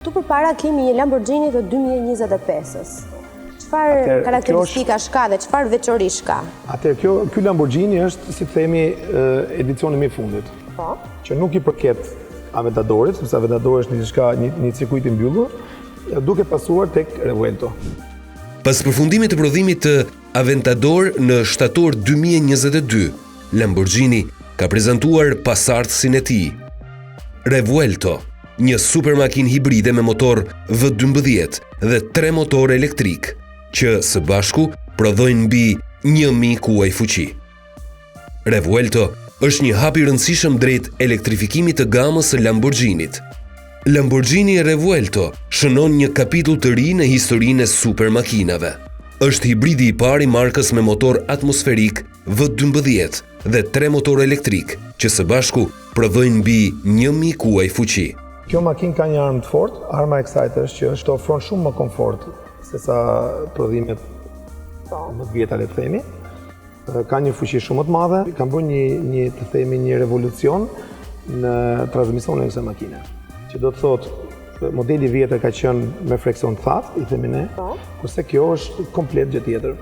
Tu përpara kemi një Lamborghini të 2025-ës. Çfarë karakteristikash ka dhe çfarë veçorish ka? Atëherë, ky Lamborghini është, si të themi, edicioni më i fundit. Po. Që nuk i përket Aventadorit, sepse Aventadori është një cirkuit i mbyllur, duke pasuar tek Revuelto. Pas përfundimit të prodhimit të Aventador në shtator 2022, Lamborghini ka prezantuar pasardhësin e tij. Revuelto, një supermakinë hibride me motor V12 dhe 3 motore elektrik, që së bashku prodhojnë mbi 1000 kuaj fuqi. Revuelto është një hap i rëndësishëm drejt elektrifikimit të gamës së Lamborghinit. Lamborghini Revuelto shënon një kapitull të ri në historinë e supermakinave. Është hibridi i parë i markës me motor atmosferik V12 dhe 3 motore elektrik, që së bashku prodhojnë mbi 1000 kuaj fuqi. Kjo makinë ka një armë të fortë, arma e kësaj është që ofron shumë më komfort sesa prodhimet më të vjetra, le të themi. Ka një fuqi shumë të madhe, ka bërë një revolucion në transmisionin e kësaj makine. Që do të thotë, modeli vjetër ka qenë me freksion të thatë, i themi ne, kurse kjo është komplet gjë tjetër.